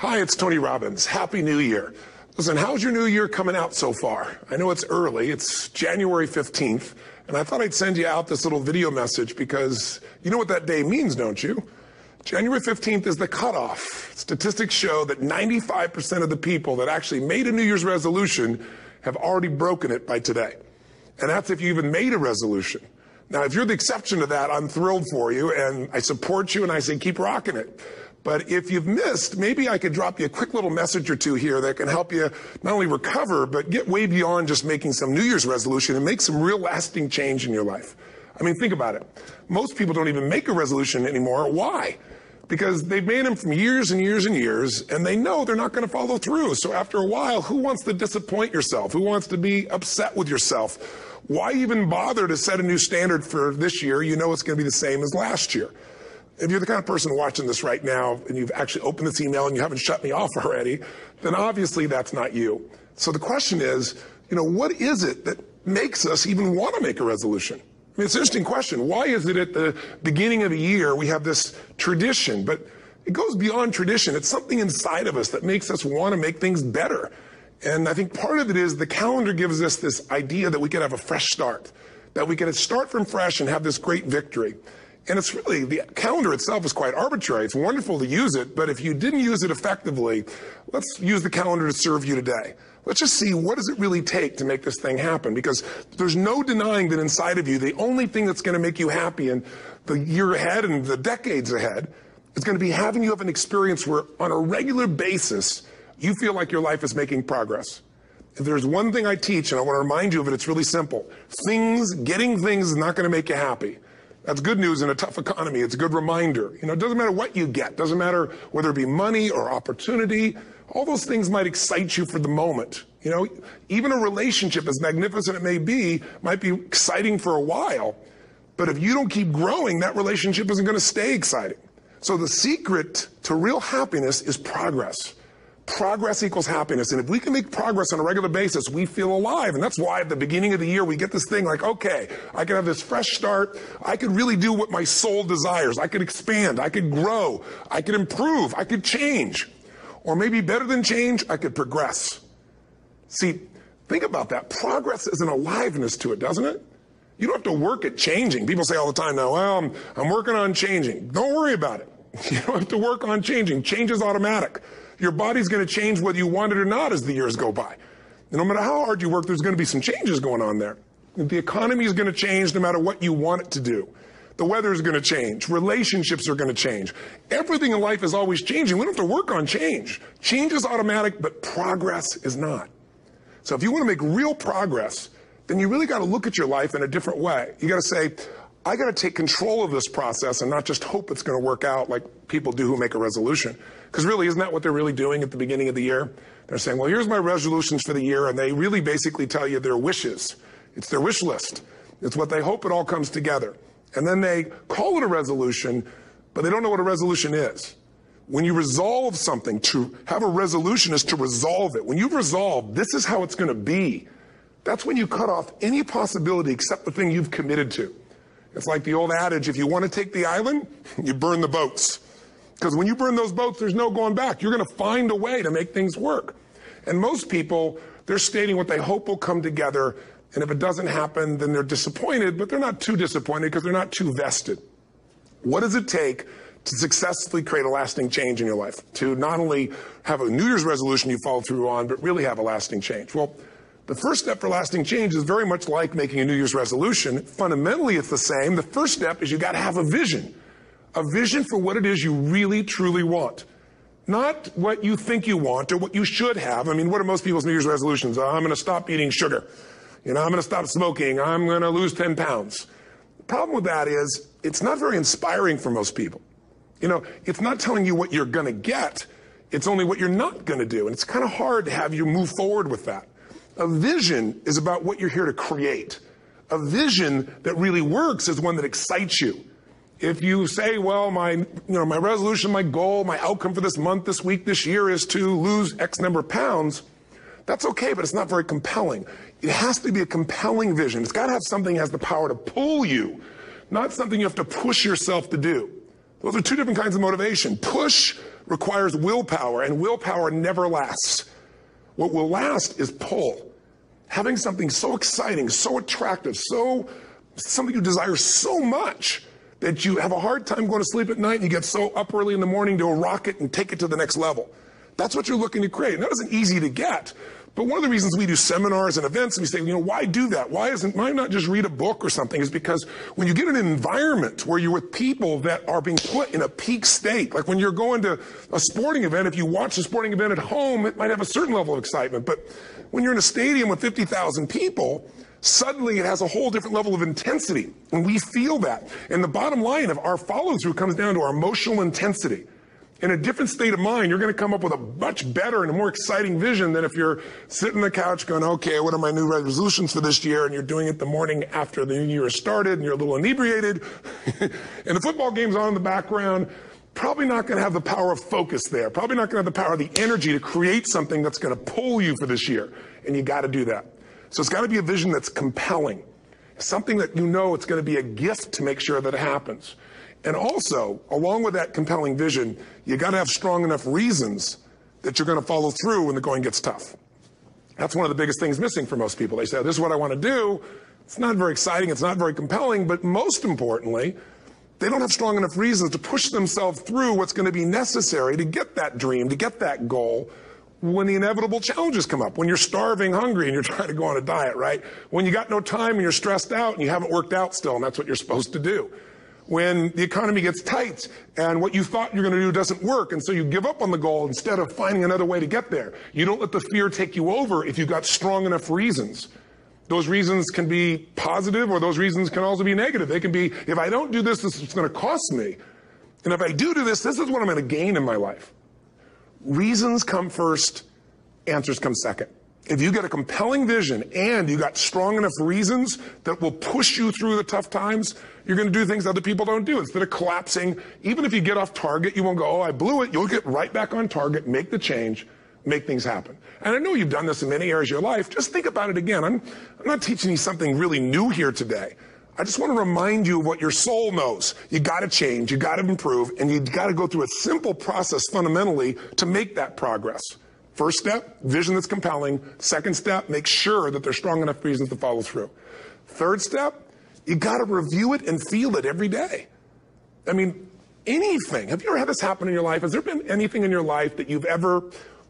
Hi, it's Tony Robbins. Happy New Year. Listen, how's your new year coming out so far? I know it's early. It's January 15th, and I thought I'd send you out this little video message because you know what that day means, don't you? January 15th is the cutoff. Statistics show that 95% of the people that actually made a New Year's resolution have already broken it by today. And that's if you even made a resolution. Now, if you're the exception to that, I'm thrilled for you, and I support you, and I say keep rocking it. But if you've missed, maybe I could drop you a quick little message or two here that can help you not only recover, but get way beyond just making some New Year's resolution and make some real lasting change in your life. I mean, think about it. Most people don't even make a resolution anymore. Why? Because they've made them from years and years and years, and they know they're not going to follow through. So after a while, who wants to disappoint yourself? Who wants to be upset with yourself? Why even bother to set a new standard for this year? You know it's going to be the same as last year. If you're the kind of person watching this right now and you've actually opened this email and you haven't shut me off already, then obviously that's not you. So the question is, what is it that makes us even want to make a resolution? I mean, it's an interesting question. Why is it at the beginning of a year we have this tradition, but it goes beyond tradition. It's something inside of us that makes us want to make things better. And I think part of it is the calendar gives us this idea that we could have a fresh start, that we can start from fresh and have this great victory. And it's really, the calendar itself is quite arbitrary. It's wonderful to use it, but if you didn't use it effectively, let's use the calendar to serve you today. Let's just see, what does it really take to make this thing happen? Because there's no denying that inside of you, the only thing that's going to make you happy in the year ahead and the decades ahead is going to be having you have an experience where on a regular basis, you feel like your life is making progress. If there's one thing I teach, and I want to remind you of it, it's really simple. Getting things is not going to make you happy. That's good news in a tough economy. It's a good reminder. It doesn't matter what you get. Doesn't matter whether it be money or opportunity. All those things might excite you for the moment. Even a relationship, as magnificent it may be, might be exciting for a while. But if you don't keep growing, that relationship isn't going to stay exciting. So the secret to real happiness is progress. Progress equals happiness. And if we can make progress on a regular basis, we feel alive. And that's why at the beginning of the year, we get this thing like, okay, I can have this fresh start. I could really do what my soul desires. I could expand. I could grow. I could improve. I could change. Or maybe better than change, I could progress. See, think about that. Progress is an aliveness to it, doesn't it? You don't have to work at changing. People say all the time now, well, I'm working on changing. Don't worry about it. You don't have to work on changing. Change is automatic. Your body's going to change whether you want it or not as the years go by. And no matter how hard you work, there's going to be some changes going on there. The economy is going to change no matter what you want it to do. The weather is going to change. Relationships are going to change. Everything in life is always changing. We don't have to work on change. Change is automatic, but progress is not. So if you want to make real progress, then you really got to look at your life in a different way. You got to say, I got to take control of this process and not just hope it's going to work out like people do who make a resolution. Because really, isn't that what they're really doing at the beginning of the year? They're saying, well, here's my resolutions for the year, and they really basically tell you their wishes. It's their wish list. It's what they hope it all comes together. And then they call it a resolution, but they don't know what a resolution is. When you resolve something, to have a resolution is to resolve it. When you've resolved, this is how it's going to be. That's when you cut off any possibility except the thing you've committed to. It's like the old adage, if you want to take the island, you burn the boats. Because when you burn those boats, there's no going back. You're going to find a way to make things work. And most people, they're stating what they hope will come together. And if it doesn't happen, then they're disappointed, but they're not too disappointed because they're not too vested. What does it take to successfully create a lasting change in your life? To not only have a New Year's resolution you follow through on, but really have a lasting change? Well, the first step for lasting change is very much like making a New Year's resolution. Fundamentally, it's the same. The first step is you got to have a vision for what it is you really, truly want. Not what you think you want or what you should have. I mean, what are most people's New Year's resolutions? I'm going to stop eating sugar. I'm going to stop smoking. I'm going to lose 10 pounds. The problem with that is it's not very inspiring for most people. It's not telling you what you're going to get. It's only what you're not going to do. And it's kind of hard to have you move forward with that. A vision is about what you're here to create. A vision that really works is one that excites you. If you say, well, my resolution, my goal, my outcome for this month, this week, this year is to lose X number of pounds, that's okay, but it's not very compelling. It has to be a compelling vision. It's got to have something that has the power to pull you, not something you have to push yourself to do. Those are two different kinds of motivation. Push requires willpower, and willpower never lasts. What will last is pull. Having something so exciting, so attractive, something you desire so much that you have a hard time going to sleep at night and you get so up early in the morning to rock it and take it to the next level. That's what you're looking to create. And that isn't easy to get. But one of the reasons we do seminars and events and we say, why do that? Why not just read a book or something? Is because when you get in an environment where you're with people that are being put in a peak state, like when you're going to a sporting event, if you watch a sporting event at home, it might have a certain level of excitement. But when you're in a stadium with 50,000 people, suddenly it has a whole different level of intensity. And we feel that. And the bottom line of our follow-through comes down to our emotional intensity. In a different state of mind, you're going to come up with a much better and a more exciting vision than if you're sitting on the couch going, okay, what are my new resolutions for this year? And you're doing it the morning after the new year has started and you're a little inebriated. And the football game's on in the background. Probably not going to have the power of focus there. Probably not going to have the power of the energy to create something that's going to pull you for this year. And you got to do that. So it's got to be a vision that's compelling. Something that it's going to be a gift to make sure that it happens. And also, along with that compelling vision, you got to have strong enough reasons that you're going to follow through when the going gets tough. That's one of the biggest things missing for most people. They say, this is what I want to do. It's not very exciting. It's not very compelling. But most importantly, they don't have strong enough reasons to push themselves through what's going to be necessary to get that dream, to get that goal when the inevitable challenges come up. When you're starving, hungry, and you're trying to go on a diet, right? When you got no time and you're stressed out and you haven't worked out still, and that's what you're supposed to do. When the economy gets tight and what you thought you're going to do doesn't work, and so you give up on the goal instead of finding another way to get there. You don't let the fear take you over if you've got strong enough reasons. Those reasons can be positive, or those reasons can also be negative. They can be, if I don't do this, this is going to cost me. And if I do this, this is what I'm going to gain in my life. Reasons come first, answers come second. If you get a compelling vision and you got strong enough reasons that will push you through the tough times, you're going to do things other people don't do. Instead of collapsing, even if you get off target, you won't go, oh, I blew it. You'll get right back on target, make the change, make things happen. And I know you've done this in many areas of your life. Just think about it again. I'm not teaching you something really new here today. I just want to remind you of what your soul knows. You got to change, you got to improve, and you got to go through a simple process fundamentally to make that progress. First step, vision that's compelling. Second step, make sure that there's strong enough reasons to follow through. Third step, you got to review it and feel it every day. I mean, anything. Have you ever had this happen in your life? Has there been anything in your life that you've ever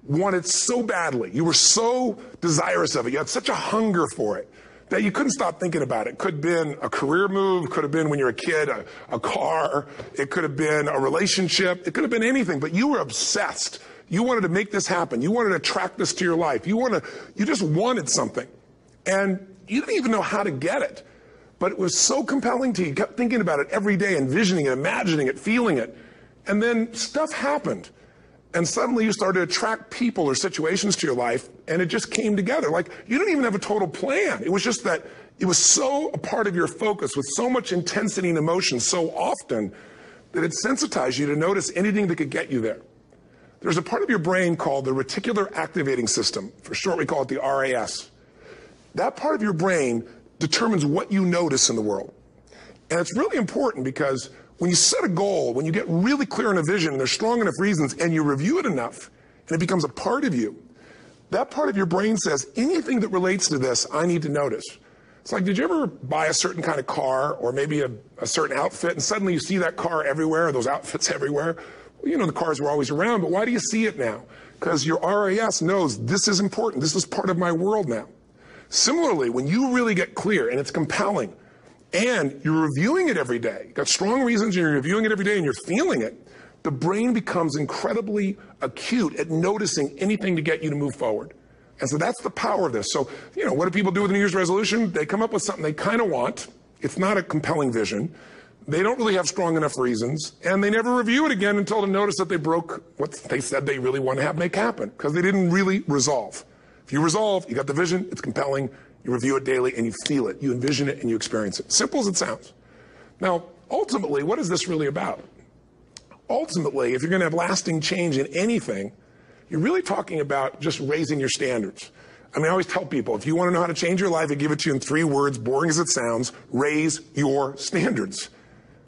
wanted so badly? You were so desirous of it. You had such a hunger for it that you couldn't stop thinking about it. Could have been a career move, could have been when you were a kid, a car, it could have been a relationship, it could have been anything, but you were obsessed. You wanted to make this happen. You wanted to attract this to your life. You just wanted something. And you didn't even know how to get it. But it was so compelling to you. You kept thinking about it every day, envisioning it, imagining it, feeling it. And then stuff happened. And suddenly you started to attract people or situations to your life, and it just came together. Like, you didn't even have a total plan. It was just that it was so a part of your focus with so much intensity and emotion so often that it sensitized you to notice anything that could get you there. There's a part of your brain called the reticular activating system. For short, we call it the RAS. That part of your brain determines what you notice in the world. And it's really important because when you set a goal, when you get really clear on a vision, and there's strong enough reasons, and you review it enough, and it becomes a part of you, that part of your brain says, anything that relates to this, I need to notice. It's like, did you ever buy a certain kind of car or maybe a certain outfit, and suddenly you see that car everywhere, or those outfits everywhere? Well, the cars were always around, but why do you see it now? Because your RAS knows this is important. This is part of my world now. Similarly, when you really get clear and it's compelling and you're reviewing it every day, you've got strong reasons and you're reviewing it every day and you're feeling it, the brain becomes incredibly acute at noticing anything to get you to move forward. And so that's the power of this. So, what do people do with a New Year's resolution? They come up with something they kind of want. It's not a compelling vision. They don't really have strong enough reasons, and they never review it again until they notice that they broke what they said they really want to make happen, because they didn't really resolve. If you resolve, you got the vision, it's compelling, you review it daily, and you feel it, you envision it, and you experience it. Simple as it sounds. Now, ultimately, what is this really about? Ultimately, if you're going to have lasting change in anything, you're really talking about just raising your standards. I always tell people, if you want to know how to change your life, I give it to you in 3 words, boring as it sounds: raise your standards.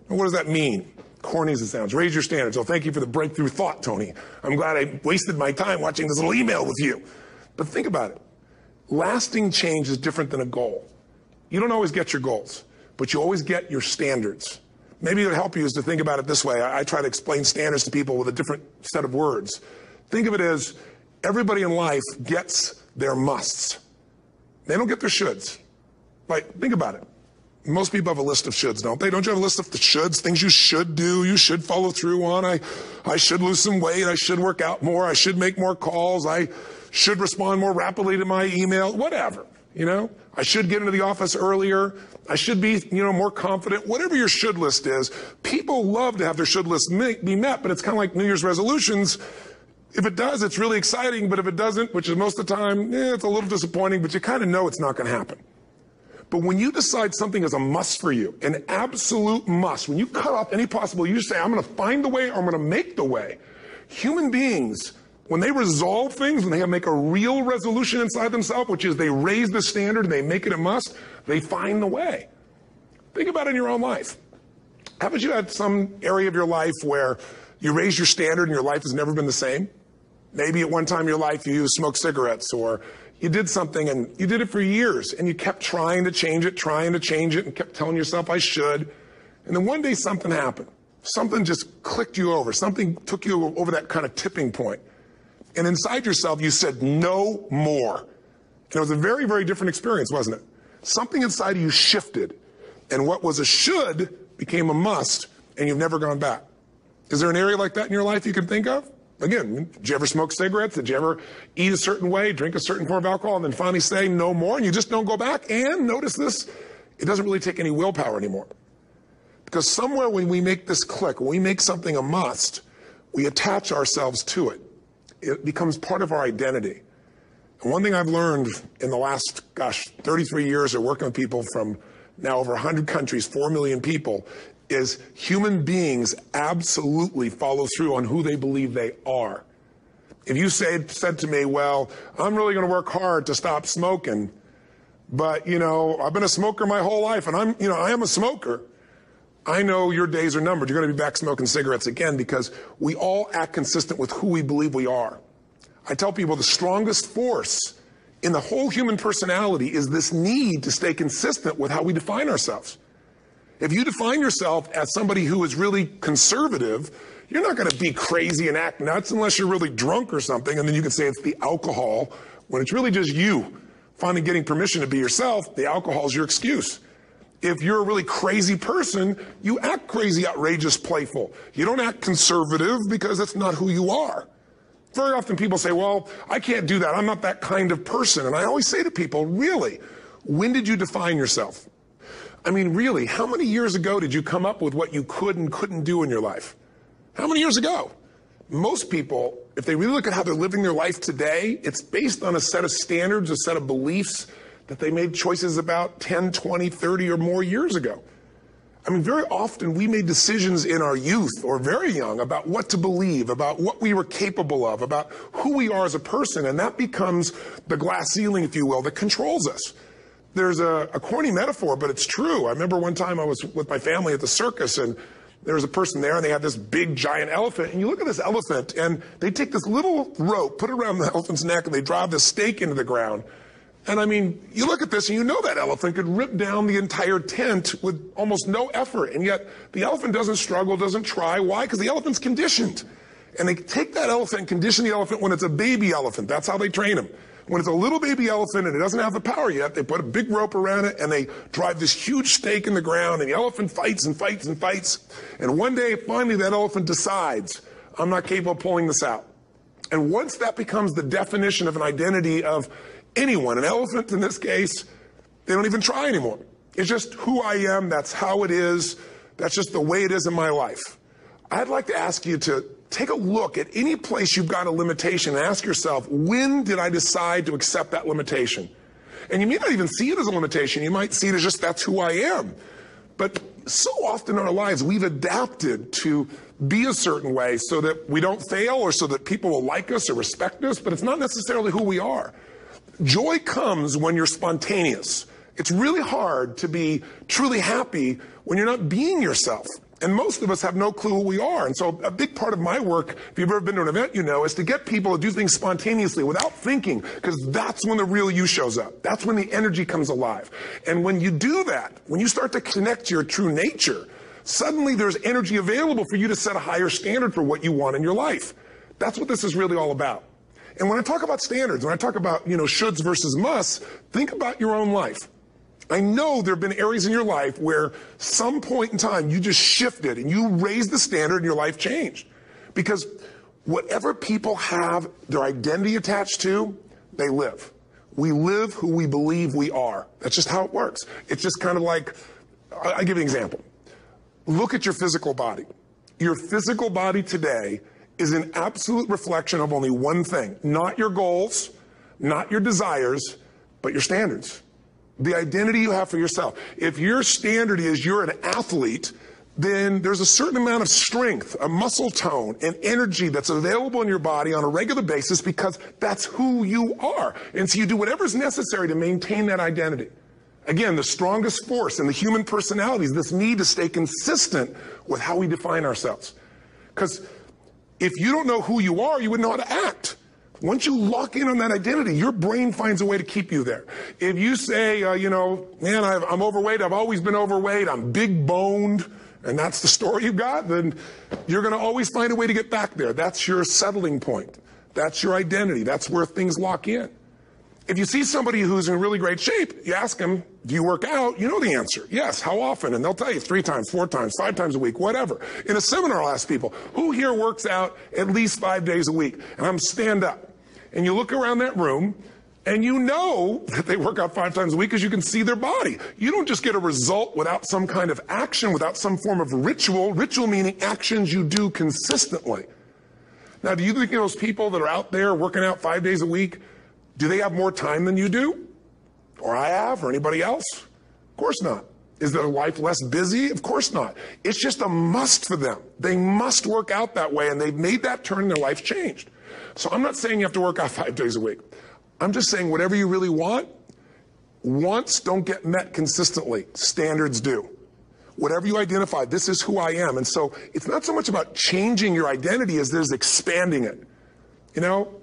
What does that mean? corny as it sounds. Raise your standards. Oh, thank you for the breakthrough thought, Tony. I'm glad I wasted my time watching this little email with you. But think about it. Lasting change is different than a goal. You don't always get your goals, but you always get your standards. Maybe it would help you is to think about it this way. I try to explain standards to people with a different set of words. Think of it as everybody in life gets their musts. They don't get their shoulds. Like, think about it. Most people have a list of shoulds, don't they? Don't you have a list of the shoulds, things you should do, you should follow through on? I should lose some weight, I should work out more, I should make more calls, I should respond more rapidly to my email, whatever, you know? I should get into the office earlier, I should be, more confident. Whatever your should list is, people love to have their should list be met, but it's kind of like New Year's resolutions. If it does, it's really exciting, but if it doesn't, which is most of the time, it's a little disappointing, but you kind of know it's not going to happen. But when you decide something is a must for you, an absolute must, when you cut off any possible, you say, I'm going to find the way or I'm going to make the way. Human beings, when they resolve things, when they make a real resolution inside themselves, which is they raise the standard and they make it a must, they find the way. Think about it in your own life. Haven't you had some area of your life where you raise your standard and your life has never been the same? Maybe at one time in your life you smoked cigarettes, or you did something and you did it for years and you kept trying to change it and kept telling yourself I should. And then one day something happened. Something just clicked you over. Something took you over that kind of tipping point. And inside yourself you said no more. And it was a very, very different experience, wasn't it? Something inside of you shifted. And what was a should became a must, and you've never gone back. Is there an area like that in your life you can think of? Again, did you ever smoke cigarettes? Did you ever eat a certain way, drink a certain form of alcohol, and then finally say no more, and you just don't go back? And notice this, it doesn't really take any willpower anymore. Because somewhere when we make this click, when we make something a must, we attach ourselves to it. It becomes part of our identity. And one thing I've learned in the last, 33 years of working with people from now over 100 countries, 4 million people, is human beings absolutely follow through on who they believe they are. If you said to me, well, I'm really going to work hard to stop smoking, but, I've been a smoker my whole life, and I am a smoker. I know your days are numbered. You're going to be back smoking cigarettes again, because we all act consistent with who we believe we are. I tell people the strongest force in the whole human personality is this need to stay consistent with how we define ourselves. If you define yourself as somebody who is really conservative, you're not going to be crazy and act nuts unless you're really drunk or something, and then you can say it's the alcohol. When it's really just you finally getting permission to be yourself, the alcohol is your excuse. If you're a really crazy person, you act crazy, outrageous, playful. You don't act conservative because that's not who you are. Very often people say, well, I can't do that. I'm not that kind of person. And I always say to people, really, when did you define yourself? I mean, really, how many years ago did you come up with what you could and couldn't do in your life? How many years ago? Most people, if they really look at how they're living their life today, it's based on a set of standards, a set of beliefs that they made choices about 10, 20, 30 or more years ago. I mean, very often we made decisions in our youth or very young about what to believe, about what we were capable of, about who we are as a person, and that becomes the glass ceiling, if you will, that controls us. There's a corny metaphor, but it's true. I remember one time I was with my family at the circus, and there was a person there, and they had this big, giant elephant. And you look at this elephant, and they take this little rope, put it around the elephant's neck, and they drive this stake into the ground. And I mean, you look at this, and you know that elephant could rip down the entire tent with almost no effort. And yet, the elephant doesn't struggle, doesn't try. Why? Because the elephant's conditioned. And they take that elephant and condition the elephant when it's a baby elephant. That's how they train him. When it's a little baby elephant and it doesn't have the power yet, they put a big rope around it and they drive this huge stake in the ground, and the elephant fights and fights and fights. And one day, finally, that elephant decides, I'm not capable of pulling this out. And once that becomes the definition of an identity of anyone, an elephant in this case, they don't even try anymore. It's just who I am, that's how it is, that's just the way it is in my life. I'd like to ask you to take a look at any place you've got a limitation and ask yourself, when did I decide to accept that limitation? And you may not even see it as a limitation. You might see it as just that's who I am. But so often in our lives, we've adapted to be a certain way so that we don't fail or so that people will like us or respect us, but it's not necessarily who we are. Joy comes when you're spontaneous. It's really hard to be truly happy when you're not being yourself. And most of us have no clue who we are. And so a big part of my work, if you've ever been to an event, you know, is to get people to do things spontaneously without thinking, because that's when the real you shows up. That's when the energy comes alive. And when you do that, when you start to connect to your true nature, suddenly there's energy available for you to set a higher standard for what you want in your life. That's what this is really all about. And when I talk about standards, when I talk about, shoulds versus musts, think about your own life. I know there have been areas in your life where some point in time you just shifted and you raised the standard and your life changed. Because whatever people have their identity attached to, they live. We live who we believe we are. That's just how it works. It's just kind of like, I'll give you an example. Look at your physical body. Your physical body today is an absolute reflection of only one thing. Not your goals, not your desires, but your standards. The identity you have for yourself. If your standard is you're an athlete, then there's a certain amount of strength, a muscle tone, and energy that's available in your body on a regular basis because that's who you are. And so you do whatever's necessary to maintain that identity. Again, the strongest force in the human personality is this need to stay consistent with how we define ourselves. Because if you don't know who you are, you wouldn't know how to act. Once you lock in on that identity, your brain finds a way to keep you there. If you say, man, I'm overweight, I've always been overweight, I'm big boned, and that's the story you've got, then you're going to always find a way to get back there. That's your settling point. That's your identity. That's where things lock in. If you see somebody who's in really great shape, you ask them, do you work out? You know the answer. Yes. How often? And they'll tell you 3 times, 4 times, 5 times a week, whatever. In a seminar, I'll ask people, who here works out at least 5 days a week? And I'm stand up. And you look around that room, and you know that they work out 5 times a week because you can see their body. You don't just get a result without some kind of action, without some form of ritual. Ritual meaning actions you do consistently. Now, do you think those people that are out there working out 5 days a week, do they have more time than you do? Or I have, or anybody else? Of course not. Is their life less busy? Of course not. It's just a must for them. They must work out that way, and they've made that turn and their life's changed. So I'm not saying you have to work out 5 days a week. I'm just saying whatever you really want, wants don't get met consistently. Standards do. Whatever you identify, this is who I am. And so it's not so much about changing your identity as it is expanding it.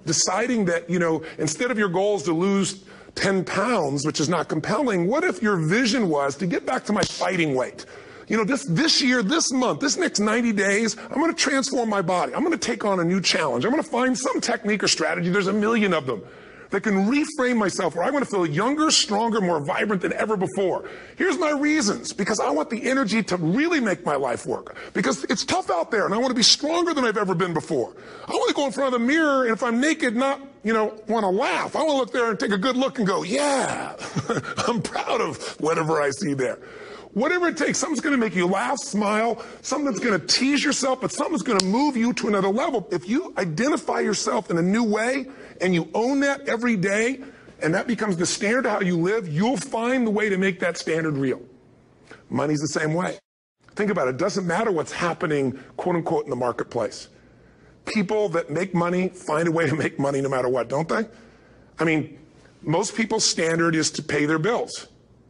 Deciding that, instead of your goal is to lose 10 pounds, which is not compelling, what if your vision was to get back to my fighting weight? This year, this month, this next 90 days, I'm going to transform my body. I'm going to take on a new challenge. I'm going to find some technique or strategy. There's a million of them that can reframe myself where I want to feel younger, stronger, more vibrant than ever before. Here's my reasons. Because I want the energy to really make my life work. Because it's tough out there, and I want to be stronger than I've ever been before. I want to go in front of the mirror, and if I'm naked, not, want to laugh. I want to look there and take a good look and go, yeah, I'm proud of whatever I see there. Whatever it takes, something's going to make you laugh, smile, something that's going to tease yourself, but something's going to move you to another level. If you identify yourself in a new way and you own that every day, and that becomes the standard of how you live, you'll find the way to make that standard real. Money's the same way. Think about it. It doesn't matter what's happening, quote unquote, in the marketplace. People that make money find a way to make money no matter what, don't they? I mean, most people's standard is to pay their bills.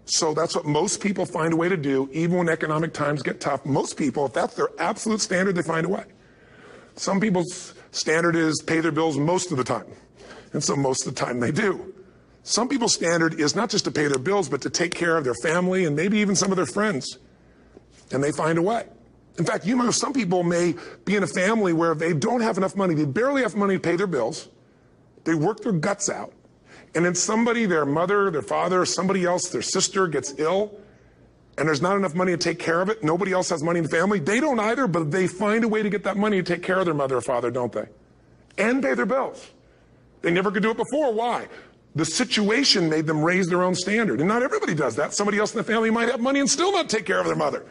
So that's what most people find a way to do, even when economic times get tough. Most people, if that's their absolute standard, they find a way. Some people's standard is pay their bills most of the time. And so most of the time they do. Some people's standard is not just to pay their bills, but to take care of their family and maybe even some of their friends. And they find a way. In fact, some people may be in a family where they don't have enough money. They barely have money to pay their bills. They work their guts out. And then somebody, their mother, their father, somebody else, their sister gets ill, and there's not enough money to take care of it. Nobody else has money in the family. They don't either, but they find a way to get that money to take care of their mother or father, don't they? And pay their bills. They never could do it before. Why? The situation made them raise their own standard. And not everybody does that. Somebody else in the family might have money and still not take care of their mother.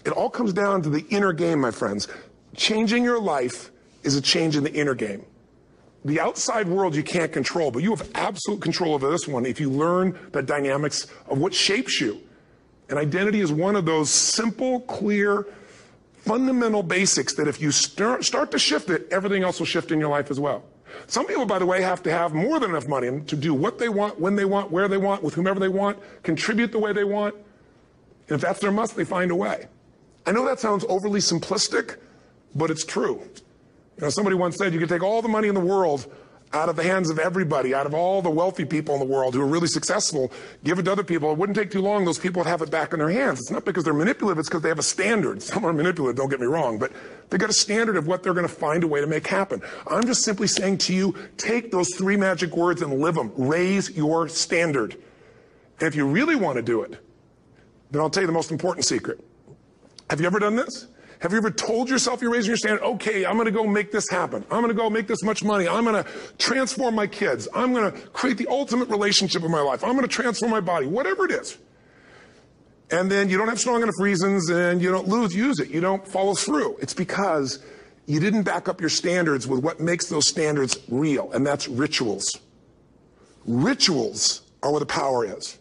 It all comes down to the inner game, my friends. Changing your life is a change in the inner game. The outside world you can't control, but you have absolute control over this one if you learn the dynamics of what shapes you. And identity is one of those simple, clear, fundamental basics that if you start to shift it, everything else will shift in your life as well. Some people, by the way, have to have more than enough money to do what they want, when they want, where they want, with whomever they want, contribute the way they want. And if that's their must, they find a way. I know that sounds overly simplistic, but it's true. You know, somebody once said you could take all the money in the world out of the hands of everybody, out of all the wealthy people in the world who are really successful, give it to other people. It wouldn't take too long. Those people would have it back in their hands. It's not because they're manipulative. It's because they have a standard. Some are manipulative, don't get me wrong, but they've got a standard of what they're going to find a way to make happen. I'm just simply saying to you, take those 3 magic words and live them. Raise your standard. And if you really want to do it, then I'll tell you the most important secret. Have you ever done this? Have you ever told yourself you're raising your standard? Okay, I'm going to go make this happen. I'm going to go make this much money. I'm going to transform my kids. I'm going to create the ultimate relationship in my life. I'm going to transform my body, whatever it is. And then you don't have strong enough reasons and you don't use it. You don't follow through. It's because you didn't back up your standards with what makes those standards real, and that's rituals. Rituals are where the power is.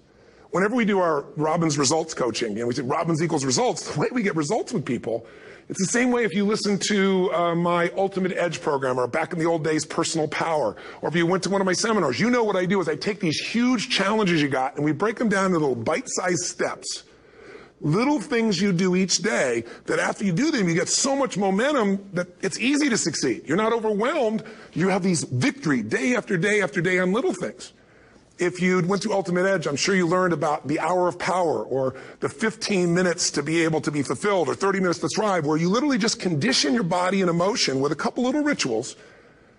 Whenever we do our Robbins results coaching, and we say Robbins equals results, the way we get results with people, it's the same way if you listen to my Ultimate Edge program, or back in the old days, Personal Power, or if you went to one of my seminars. You know what I do is I take these huge challenges you got and we break them down into little bite-sized steps. Little things you do each day that after you do them, you get so much momentum that it's easy to succeed. You're not overwhelmed. You have these victory day after day after day on little things. If you went through Ultimate Edge, I'm sure you learned about the hour of power, or the 15 minutes to be able to be fulfilled, or 30 minutes to thrive, where you literally just condition your body and emotion with a couple little rituals.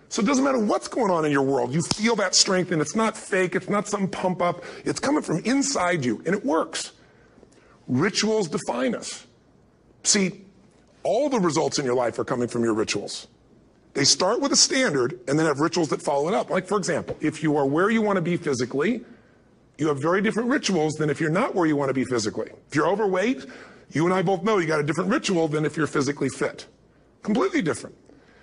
So it doesn't matter what's going on in your world. You feel that strength, and it's not fake. It's not some pump up. It's coming from inside you, and it works. Rituals define us. See, all the results in your life are coming from your rituals. They start with a standard and then have rituals that follow it up. Like, for example, if you are where you want to be physically, you have very different rituals than if you're not where you want to be physically. If you're overweight, you and I both know you got a different ritual than if you're physically fit. Completely different.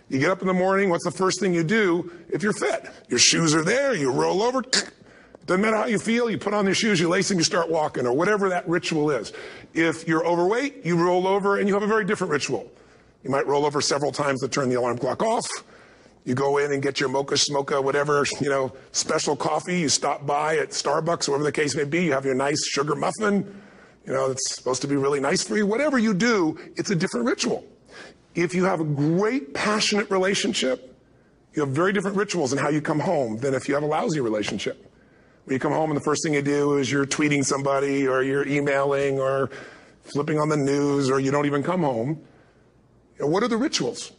You get up in the morning, what's the first thing you do if you're fit? Your shoes are there, you roll over, doesn't matter how you feel, you put on your shoes, you lace them, you start walking, or whatever that ritual is. If you're overweight, you roll over and you have a very different ritual. You might roll over several times to turn the alarm clock off. You go in and get your mocha, smocha, whatever, special coffee. You stop by at Starbucks, whatever the case may be. You have your nice sugar muffin. It's supposed to be really nice for you. Whatever you do, it's a different ritual. If you have a great, passionate relationship, you have very different rituals in how you come home than if you have a lousy relationship. When you come home and the first thing you do is you're tweeting somebody, or you're emailing, or flipping on the news, or you don't even come home. What are the rituals?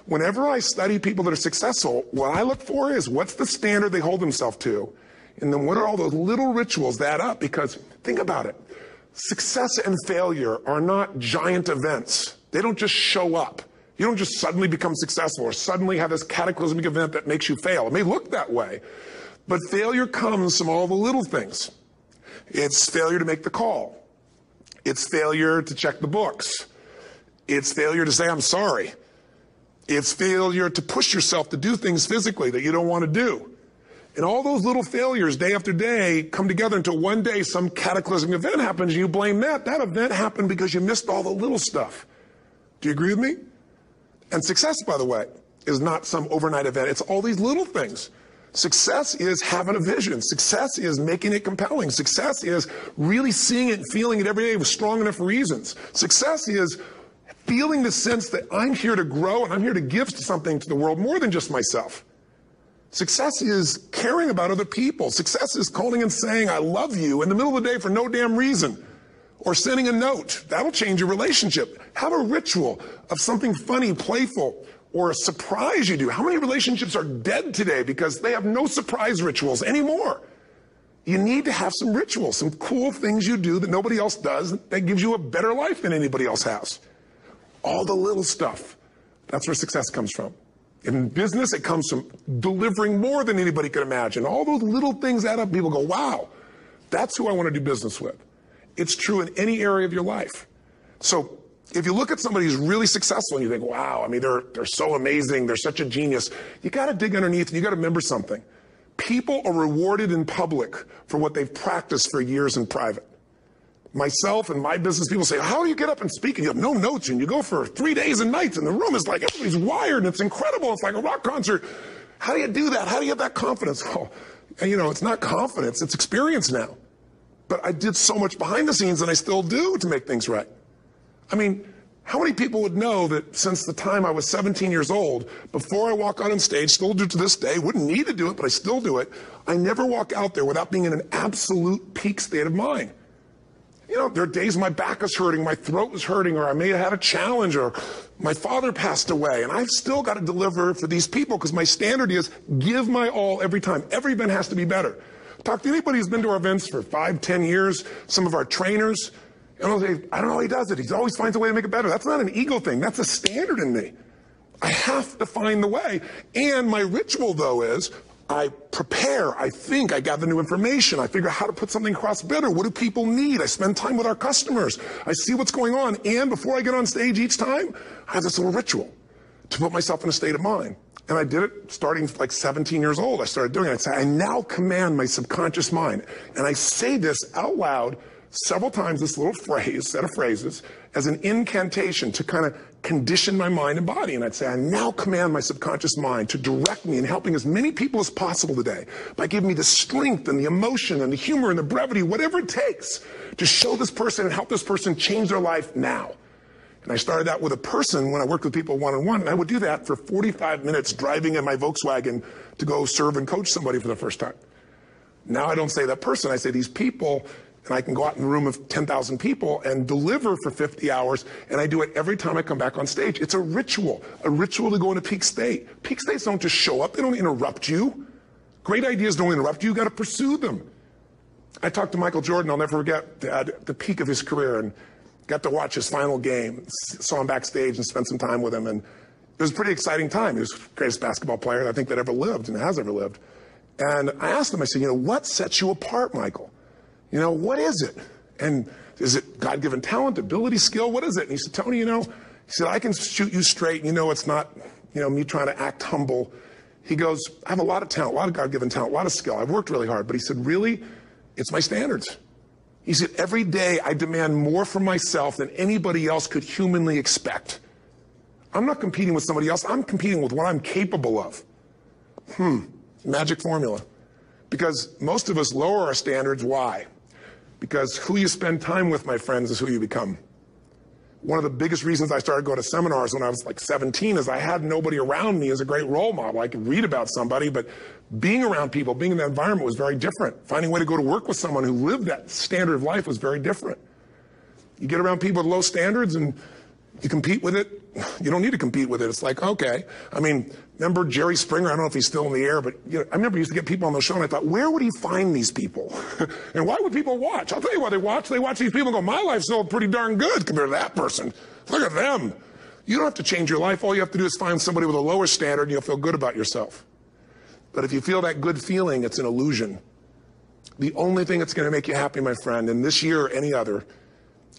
Whenever I study people that are successful, what I look for is what's the standard they hold themselves to, and then what are all those little rituals that add up? Because think about it. Success and failure are not giant events. They don't just show up. You don't just suddenly become successful or suddenly have this cataclysmic event that makes you fail. It may look that way, but failure comes from all the little things. It's failure to make the call. It's failure to check the books. It's failure to say, I'm sorry. It's failure to push yourself to do things physically that you don't want to do. And all those little failures day after day come together until one day some cataclysmic event happens and you blame that. That event happened because you missed all the little stuff. Do you agree with me? And success, by the way, is not some overnight event. It's all these little things. Success is having a vision. Success is making it compelling. Success is really seeing it and feeling it every day with strong enough reasons. Success is feeling the sense that I'm here to grow and I'm here to give something to the world more than just myself. Success is caring about other people. Success is calling and saying, I love you in the middle of the day for no damn reason. Or sending a note. That'll change your relationship. Have a ritual of something funny, playful, or a surprise you do. How many relationships are dead today because they have no surprise rituals anymore? You need to have some rituals, some cool things you do that nobody else does that gives you a better life than anybody else has. All the little stuff. That's where success comes from. In business, it comes from delivering more than anybody could imagine. All those little things add up. People go, wow, that's who I want to do business with. It's true in any area of your life. So if you look at somebody who's really successful and you think, wow, they're so amazing, they're such a genius, you got to dig underneath and you got to remember something. People are rewarded in public for what they've practiced for years in private. Myself and my business people say, how do you get up and speak? And you have no notes and you go for 3 days and nights and the room is like, everybody's wired and it's incredible. It's like a rock concert. How do you do that? How do you have that confidence? Oh, it's not confidence, it's experience now. But I did so much behind the scenes and I still do to make things right. How many people would know that since the time I was 17 years old, before I walk out on stage, still do to this day, wouldn't need to do it, but I still do it, I never walk out there without being in an absolute peak state of mind. You know, there are days my back is hurting, my throat was hurting, or I may have had a challenge, or my father passed away, and I've still got to deliver for these people because my standard is give my all every time. Every event has to be better. Talk to anybody who's been to our events for 5, 10 years, some of our trainers, and they'll say, I don't know how he does it. He always finds a way to make it better. That's not an ego thing. That's a standard in me. I have to find the way. And my ritual, though, is I prepare, I think, I gather new information, I figure out how to put something across better. What do people need? I spend time with our customers. I see what's going on. And before I get on stage each time, I have this little ritual to put myself in a state of mind. And I did it starting like 17 years old. I started doing it. I'd say, I now command my subconscious mind. And I say this out loud several times, this little phrase, set of phrases, as an incantation to kind of condition my mind and body. And I'd say, I now command my subconscious mind to direct me in helping as many people as possible today by giving me the strength and the emotion and the humor and the brevity, whatever it takes to show this person and help this person change their life now. And I started out with a person when I worked with people one-on-one, and I would do that for 45 minutes driving in my Volkswagen to go serve and coach somebody for the first time. Now I don't say that person, I say these people, and I can go out in a room of 10,000 people and deliver for 50 hours, and I do it every time I come back on stage. It's a ritual to go into peak state. Peak states don't just show up, they don't interrupt you. Great ideas don't interrupt you, you've got to pursue them. I talked to Michael Jordan, I'll never forget, at the peak of his career, and got to watch his final game, saw him backstage and spent some time with him, and it was a pretty exciting time. He was the greatest basketball player I think that ever lived and has ever lived. And I asked him, I said, you know, what sets you apart, Michael? You know, what is it? And is it God-given talent, ability, skill? What is it? And he said, Tony, you know, he said, I can shoot you straight. And you know, it's not, you know, me trying to act humble. He goes, I have a lot of talent, a lot of God-given talent, a lot of skill. I've worked really hard. But he said, really, it's my standards. He said, every day I demand more from myself than anybody else could humanly expect. I'm not competing with somebody else. I'm competing with what I'm capable of. Magic formula. Because most of us lower our standards. Why? Because who you spend time with, my friends, is who you become. One of the biggest reasons I started going to seminars when I was like 17 is I had nobody around me as a great role model. I could read about somebody, but being around people, being in that environment was very different. Finding a way to go to work with someone who lived that standard of life was very different. You get around people with low standards and you compete with it. You don't need to compete with it. It's like, okay. I mean, remember Jerry Springer? I don't know if he's still in the air, but you know, I remember he used to get people on the show and I thought, where would he find these people? And why would people watch? I'll tell you why they watch. They watch these people and go, my life's still pretty darn good compared to that person. Look at them. You don't have to change your life. All you have to do is find somebody with a lower standard and you'll feel good about yourself. But if you feel that good feeling, it's an illusion. The only thing that's going to make you happy, my friend, in this year or any other,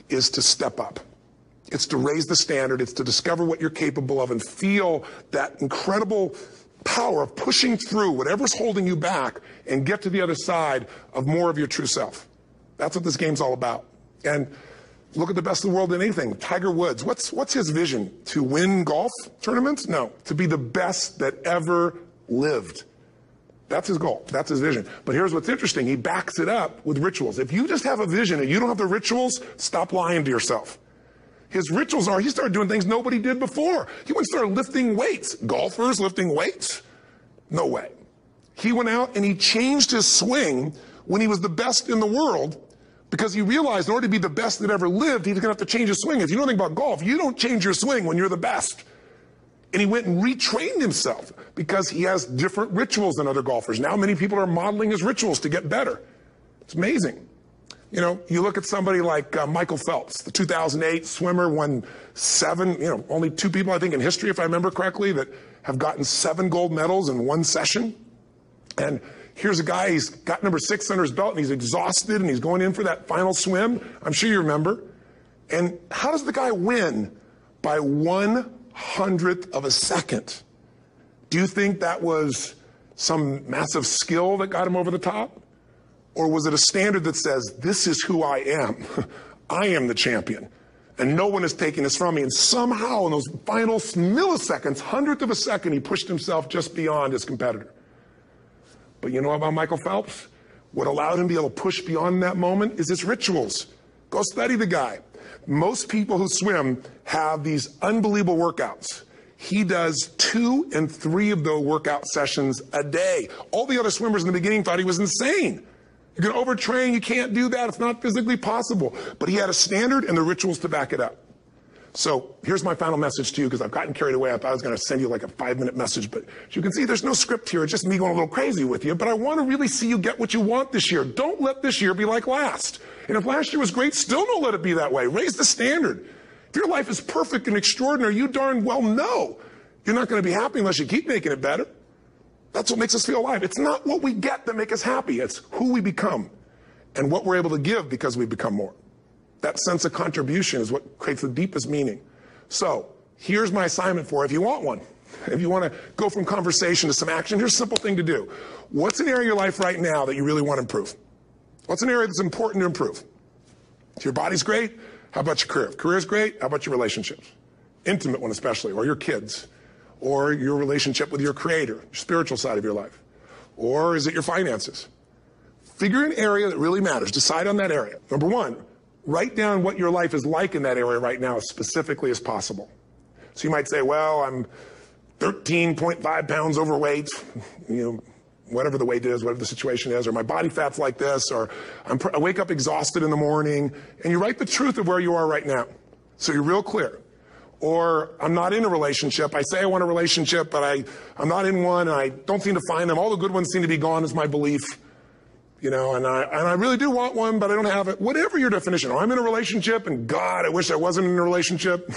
is to step up. It's to raise the standard. It's to discover what you're capable of and feel that incredible power of pushing through whatever's holding you back and get to the other side of more of your true self. That's what this game's all about. And look at the best of the world in anything. Tiger Woods, what's his vision? To win golf tournaments? No, to be the best that ever lived. That's his goal. That's his vision. But here's what's interesting. He backs it up with rituals. If you just have a vision and you don't have the rituals, stop lying to yourself. His rituals are, he started doing things nobody did before. He went and started lifting weights. Golfers lifting weights? No way. He went out and he changed his swing when he was the best in the world because he realized in order to be the best that ever lived, he was going to have to change his swing. If you know anything about golf, you don't change your swing when you're the best. And he went and retrained himself because he has different rituals than other golfers. Now many people are modeling his rituals to get better. It's amazing. You know, you look at somebody like Michael Phelps, the 2008 swimmer, won 7, you know, only 2 people, I think, in history, if I remember correctly, that have gotten 7 gold medals in one session. And here's a guy, he's got number 6 under his belt, and he's exhausted, and he's going in for that final swim. I'm sure you remember. And how does the guy win? By 1/100th of a second. Do you think that was some massive skill that got him over the top? Or was it a standard that says, this is who I am. I am the champion. And no one is taking this from me. And somehow in those final milliseconds, 1/100th of a second, he pushed himself just beyond his competitor. But you know about Michael Phelps? What allowed him to be able to push beyond that moment is his rituals. Go study the guy. Most people who swim have these unbelievable workouts. He does 2 and 3 of those workout sessions a day. All the other swimmers in the beginning thought he was insane. You're going to overtrain, you can't do that, it's not physically possible. But he had a standard and the rituals to back it up. So here's my final message to you, because I've gotten carried away. I thought I was going to send you like a 5-minute message, but as you can see, there's no script here. It's just me going a little crazy with you. But I want to really see you get what you want this year. Don't let this year be like last. And if last year was great, still don't let it be that way. Raise the standard. If your life is perfect and extraordinary, you darn well know you're not going to be happy unless you keep making it better. That's what makes us feel alive. It's not what we get that makes us happy. It's who we become and what we're able to give because we become more. That sense of contribution is what creates the deepest meaning. So here's my assignment for you if you want one. If you want to go from conversation to some action, here's a simple thing to do. What's an area of your life right now that you really want to improve? What's an area that's important to improve? If your body's great, how about your career? If career's great, how about your relationships? Intimate one especially, or your kids, or your relationship with your creator, your spiritual side of your life. Or is it your finances? Figure an area that really matters. Decide on that area. Number 1, write down what your life is like in that area right now as specifically as possible. So you might say, well, I'm 13.5 pounds overweight, whatever the weight is, whatever the situation is, or my body fat's like this, or I wake up exhausted in the morning, and you write the truth of where you are right now. So you're real clear. Or I'm not in a relationship. I say I want a relationship, but I'm not in one, and I don't seem to find them. All the good ones seem to be gone is my belief. And I really do want one, but I don't have it. Whatever your definition. Or I'm in a relationship, and God, I wish I wasn't in a relationship.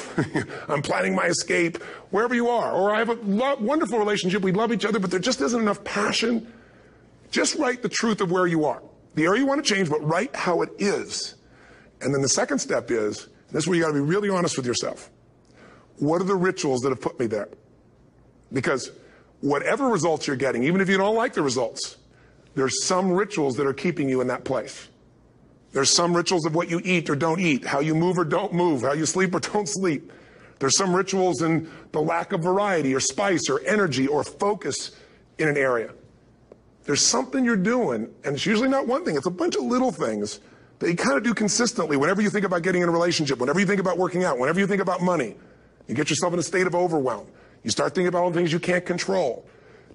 I'm planning my escape. Wherever you are. Or I have a wonderful relationship. We love each other, but there just isn't enough passion. Just write the truth of where you are. The area you want to change, but write how it is. And then the second step is, this is where you got to be really honest with yourself. What are the rituals that have put me there? Because whatever results you're getting, even if you don't like the results, there's some rituals that are keeping you in that place. There's some rituals of what you eat or don't eat, how you move or don't move, how you sleep or don't sleep. There's some rituals in the lack of variety or spice or energy or focus in an area. There's something you're doing, and it's usually not one thing, it's a bunch of little things that you kind of do consistently whenever you think about getting in a relationship, whenever you think about working out, whenever you think about money. You get yourself in a state of overwhelm. You start thinking about all the things you can't control.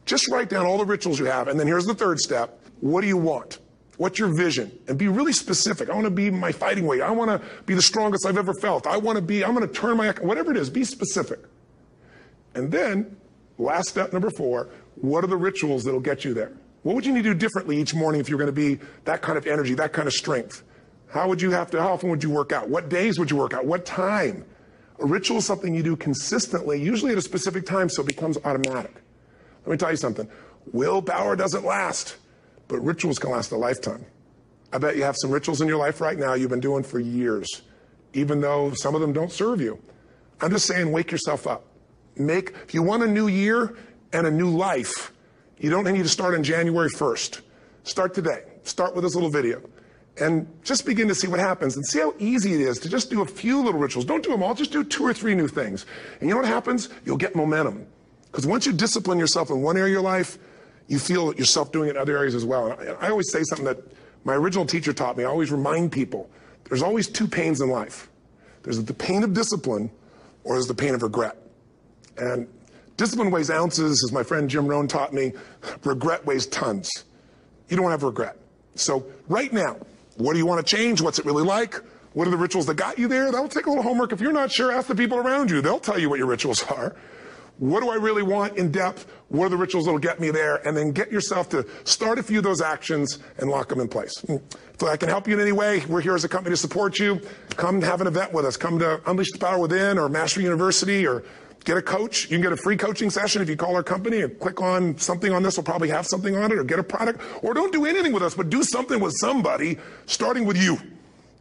Just write down all the rituals you have, and then here's the third step. What do you want? What's your vision? And be really specific. I want to be my fighting weight. I want to be the strongest I've ever felt. I'm going to turn whatever it is, be specific. And then, last step number 4, what are the rituals that'll get you there? What would you need to do differently each morning if you're going to be that kind of energy, that kind of strength? How often would you work out? What days would you work out? What time? A ritual is something you do consistently, usually at a specific time, so it becomes automatic. Let me tell you something. Willpower doesn't last, but rituals can last a lifetime. I bet you have some rituals in your life right now you've been doing for years, even though some of them don't serve you. I'm just saying, wake yourself up. If you want a new year and a new life, you don't need to start on January 1st. Start today. Start with this little video. And just begin to see what happens and see how easy it is to just do a few little rituals. Don't do them all, just do 2 or 3 new things. And you know what happens? You'll get momentum. Because once you discipline yourself in one area of your life, you feel yourself doing it in other areas as well. And I always say something that my original teacher taught me. I always remind people, there's always 2 pains in life. There's the pain of discipline, or there's the pain of regret. And discipline weighs ounces, as my friend Jim Rohn taught me. Regret weighs tons. You don't have regret. So right now, what do you want to change? What's it really like? What are the rituals that got you there? That'll take a little homework. If you're not sure, ask the people around you. They'll tell you what your rituals are. What do I really want in depth? What are the rituals that'll get me there? And then get yourself to start a few of those actions and lock them in place. If I can help you in any way, we're here as a company to support you. Come have an event with us. Come to Unleash the Power Within or Master University, or get a coach. You can get a free coaching session if you call our company and click on something on this. We'll probably have something on it, or get a product. Or don't do anything with us, but do something with somebody, starting with you.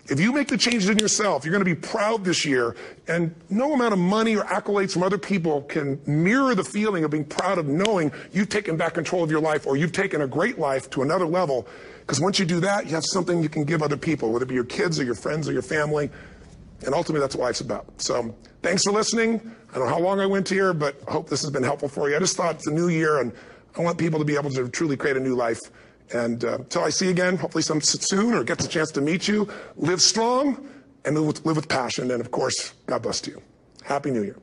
If you make the changes in yourself, you're going to be proud this year, and no amount of money or accolades from other people can mirror the feeling of being proud of knowing you've taken back control of your life, or you've taken a great life to another level. Because once you do that, you have something you can give other people, whether it be your kids or your friends or your family. And ultimately, that's what life's about. So thanks for listening. I don't know how long I went here, but I hope this has been helpful for you. I just thought it's a new year, and I want people to be able to truly create a new life. And until I see you again, hopefully soon, or gets a chance to meet you, live strong and live with passion. And of course, God bless to you. Happy New Year.